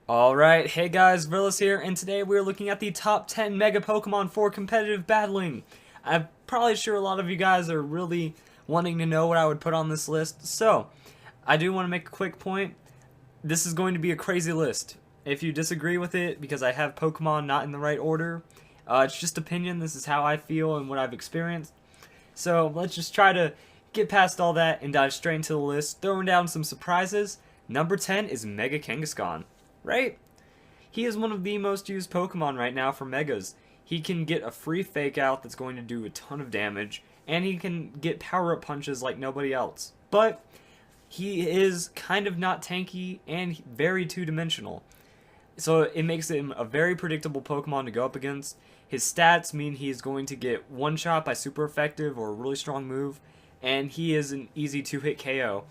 Alright, hey guys, Virlis here, and today we're looking at the top 10 Mega Pokemon for competitive battling. I'm probably sure a lot of you guys are really wanting to know what I would put on this list, so I do want to make a quick point. This is going to be a crazy list. If you disagree with it because I have Pokemon not in the right order, it's just opinion. This is how I feel and what I've experienced. So let's just try to get past all that and dive straight into the list, throwing down some surprises. Number 10 is Mega Kangaskhan. Right? He is one of the most used Pokemon right now for Megas. He can get a free Fake Out that's going to do a ton of damage, and he can get power-up punches like nobody else. But he is kind of not tanky and very two-dimensional. So it makes him a very predictable Pokemon to go up against. His stats mean he's going to get one shot by super effective or a really strong move, and he is an easy two-hit KO.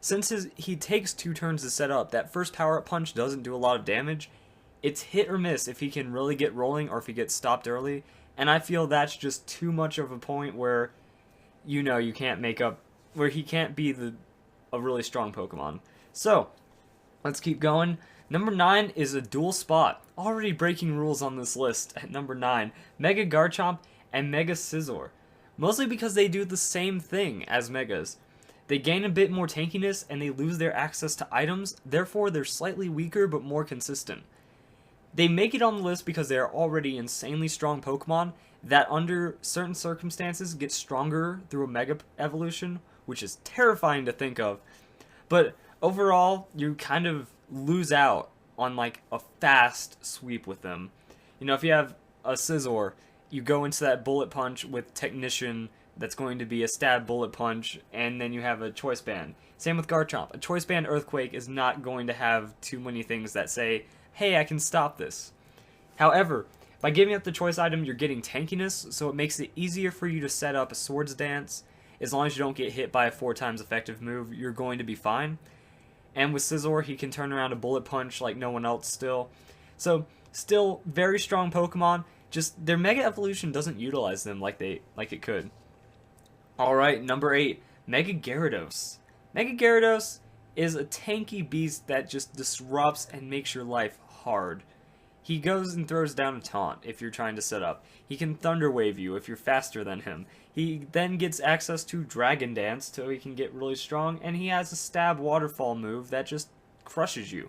Since he takes 2 turns to set up, that first power-up punch doesn't do a lot of damage. It's hit or miss if he can really get rolling or if he gets stopped early. And I feel that's just too much of a point where, you can't make up, where he can't be a really strong Pokemon. So, let's keep going. Number 9 is a dual spot. Already breaking rules on this list at number 9. Mega Garchomp and Mega Scizor. Mostly because they do the same thing as Megas. They gain a bit more tankiness and they lose their access to items, therefore they're slightly weaker but more consistent. They make it on the list because they are already insanely strong Pokemon that under certain circumstances get stronger through a Mega Evolution, which is terrifying to think of. But overall, you kind of lose out on like a fast sweep with them. If you have a Scizor, you go into that Bullet Punch with Technician, that's going to be a stab bullet punch, and then you have a choice band. Same with Garchomp. A choice band Earthquake is not going to have too many things that say, hey, I can stop this. However, by giving up the choice item, you're getting tankiness, so it makes it easier for you to set up a Swords Dance. As long as you don't get hit by a 4 times effective move, you're going to be fine. And with Scizor, he can turn around a bullet punch like no one else still. So, still very strong Pokemon, just their Mega Evolution doesn't utilize them like it could. Alright, number 8, Mega Gyarados. Mega Gyarados is a tanky beast that just disrupts and makes your life hard. He goes and throws down a taunt if you're trying to set up. He can Thunder Wave you if you're faster than him. He then gets access to Dragon Dance so he can get really strong, and he has a Stab Waterfall move that just crushes you.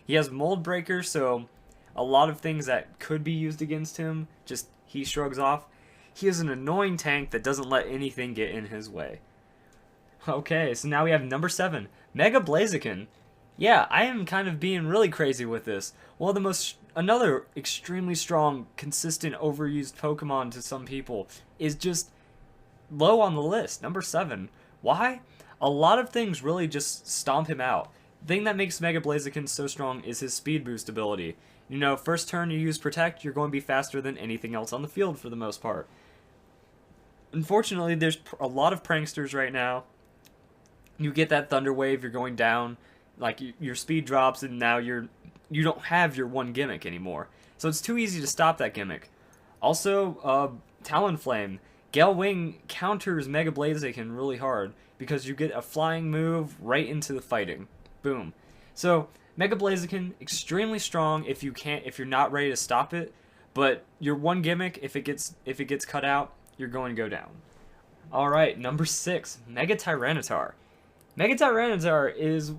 He has Mold Breaker, so a lot of things that could be used against him, just he shrugs off. He is an annoying tank that doesn't let anything get in his way. Okay, so now we have number 7, Mega Blaziken. Yeah, I am kind of being really crazy with this. Another extremely strong, consistent, overused Pokemon to some people is just low on the list, number 7. Why? A lot of things really just stomp him out. The thing that makes Mega Blaziken so strong is his speed boost ability. First turn you use Protect, you're going to be faster than anything else on the field for the most part. Unfortunately, there's a lot of pranksters right now. You get that Thunder Wave, you're going down, like your speed drops, and now you don't have your one gimmick anymore. So it's too easy to stop that gimmick. Also, Talonflame. Gale Wing counters Mega Blaziken really hard because you get a flying move right into the fighting. Boom. So Mega Blaziken extremely strong if you're not ready to stop it, but your one gimmick, if it gets cut out, you're going to go down. Alright, number 6, Mega Tyranitar. Mega Tyranitar is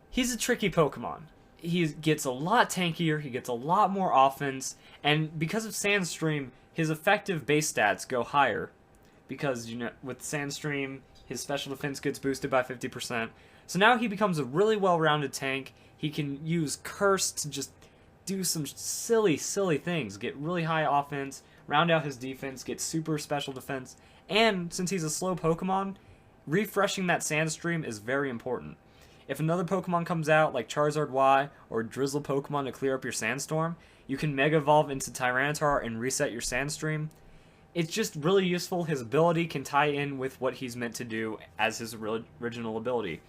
he's a tricky Pokemon. He gets a lot tankier, he gets a lot more offense, and because of Sandstream, his effective base stats go higher. Because, with Sandstream, his special defense gets boosted by 50%. So now he becomes a really well-rounded tank. He can use Curse to just do some silly, silly things. Get really high offense, round out his defense, get super special defense. And since he's a slow Pokemon, refreshing that Sandstream is very important. If another Pokemon comes out, like Charizard Y or Drizzle Pokemon to clear up your Sandstorm, you can Mega Evolve into Tyranitar and reset your Sandstream. It's just really useful. His ability can tie in with what he's meant to do as his original ability.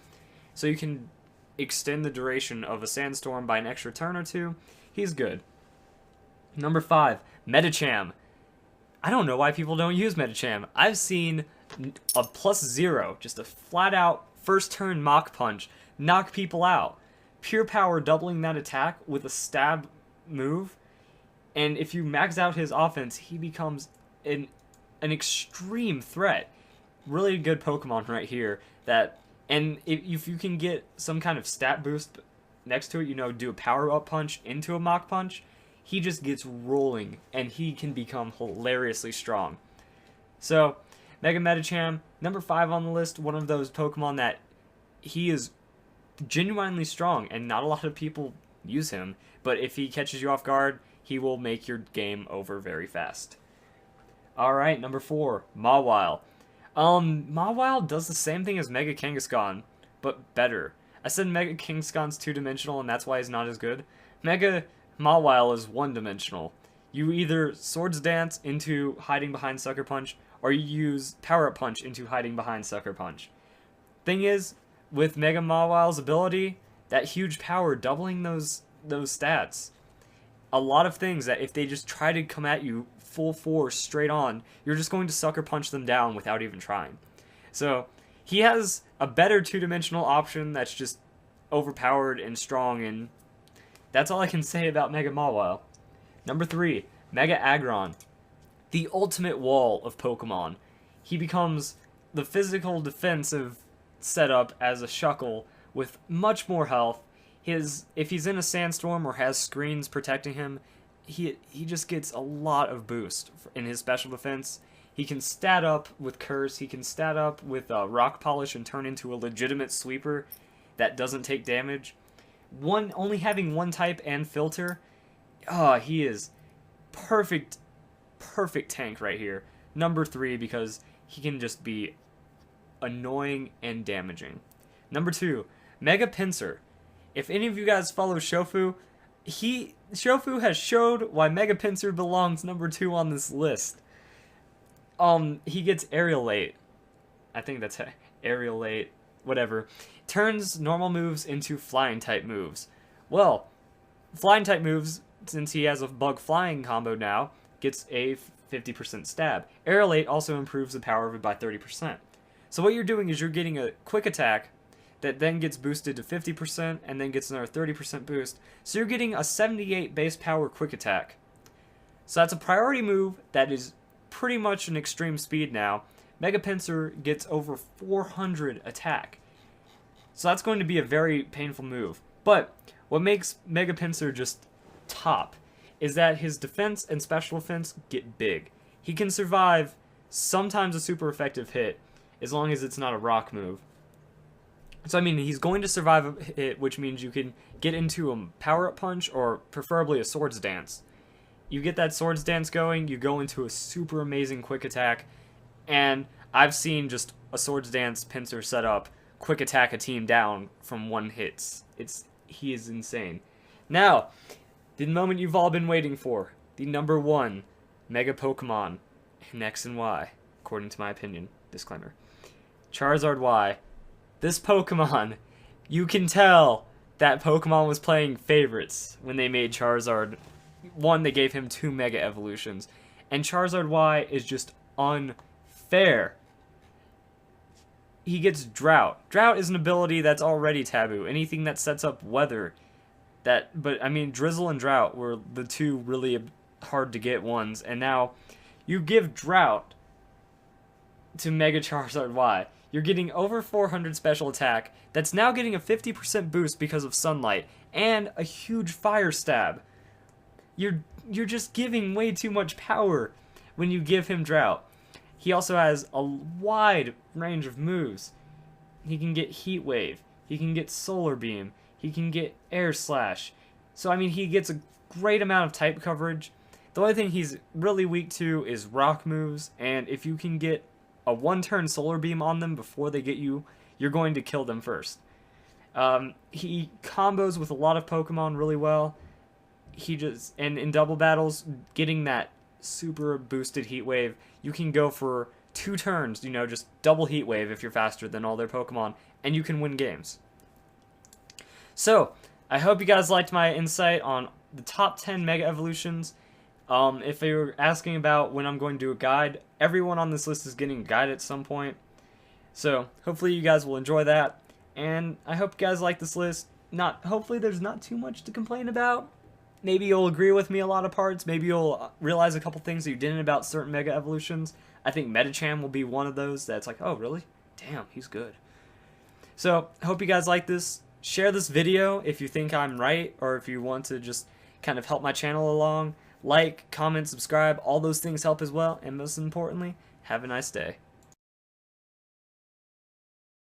So you can extend the duration of a Sandstorm by an extra turn or 2. He's good. Number 5, Medicham. I don't know why people don't use Medicham. I've seen a +0, just a flat-out first turn Mach Punch, knock people out. pure power doubling that attack with a stab move. And if you max out his offense, he becomes an extreme threat. Really good Pokemon right here. And if you can get some kind of stat boost next to it, do a power up punch into a Mach Punch, he just gets rolling and he can become hilariously strong. So, Mega Medicham, number 5 on the list, one of those Pokemon that he is genuinely strong and not a lot of people use him, but if he catches you off guard, he will make your game over very fast. Alright, number 4, Mawile. Mawile does the same thing as Mega Kangaskhan, but better. I said Mega Kangaskhan's 2-dimensional and that's why he's not as good. Mega Mawile is 1-dimensional. You either Swords Dance into hiding behind Sucker Punch, or you use Power Up Punch into hiding behind Sucker Punch. Thing is, with Mega Mawile's ability, that huge power doubling those stats, a lot of things that if they just try to come at you full force straight on, you're just going to Sucker Punch them down without even trying. So he has a better 2-dimensional option that's just overpowered and strong, and that's all I can say about Mega Mawile. Number 3, Mega Aggron. The ultimate wall of Pokemon. He becomes the physical defensive setup as a Shuckle with much more health. If he's in a sandstorm or has screens protecting him, he just gets a lot of boost in his special defense. He can stat up with Curse, he can stat up with Rock Polish and turn into a legitimate sweeper that doesn't take damage. Only having one type and filter, he is perfect tank right here. Number 3, because he can just be annoying and damaging. Number 2, Mega Pinsir. If any of you guys follow Shofu, Shofu has showed why Mega Pinsir belongs number 2 on this list. He gets Aerialate. I think that's Aerialate, whatever. Turns normal moves into flying type moves. Well, flying type moves, since he has a bug flying combo now, gets a 50% stab. Aerialate also improves the power of it by 30%. So what you're doing is you're getting a quick attack that then gets boosted to 50% and then gets another 30% boost. So you're getting a 78 base power quick attack. So that's a priority move that is pretty much an extreme speed now. Mega Pinsir gets over 400 attack. So that's going to be a very painful move. But what makes Mega Pinsir just top is that his defense and special defense get big. He can survive sometimes a super effective hit as long as it's not a rock move. So I mean, he's going to survive a hit, which means you can get into a power-up punch or preferably a Swords Dance. You get that Swords Dance going, you go into a super amazing quick attack, and I've seen just a Swords Dance Pinsir set up quick attack a team down from one hit. He is insane. Now, the moment you've all been waiting for, the number 1 Mega Pokemon in X and Y, according to my opinion. Disclaimer. Charizard Y. This Pokemon, you can tell that Pokemon was playing favorites when they made Charizard. One, they gave him 2 Mega Evolutions. And Charizard Y is just unfair. He gets Drought. Drought is an ability that's already taboo. Anything that sets up weather. But I mean, Drizzle and Drought were the 2 really hard to get ones. And now, you give Drought to Mega Charizard Y. You're getting over 400 special attack, that's now getting a 50% boost because of Sunlight, and a huge Fire Stab. You're just giving way too much power when you give him Drought. He also has a wide range of moves. He can get Heat Wave, he can get Solar Beam, he can get Air Slash. So I mean, he gets a great amount of type coverage. The only thing he's really weak to is rock moves, and if you can get a 1-turn Solar Beam on them before they get you, you're going to kill them first. He combos with a lot of Pokemon really well. And in double battles, getting that super boosted Heat Wave, you can go for 2 turns, just double Heat Wave if you're faster than all their Pokemon, and you can win games. So, I hope you guys liked my insight on the top 10 Mega Evolutions. If you were asking about when I'm going to do a guide, everyone on this list is getting a guide at some point. So, hopefully you guys will enjoy that. And I hope you guys like this list. hopefully there's not too much to complain about. Maybe you'll agree with me a lot of parts. Maybe you'll realize a couple things that you didn't about certain Mega Evolutions. I think Medicham will be one of those that's like, oh, really? Damn, he's good. So, I hope you guys like this. Share this video if you think I'm right, or if you want to just kind of help my channel along. Like, comment, subscribe, all those things help as well. And most importantly, have a nice day.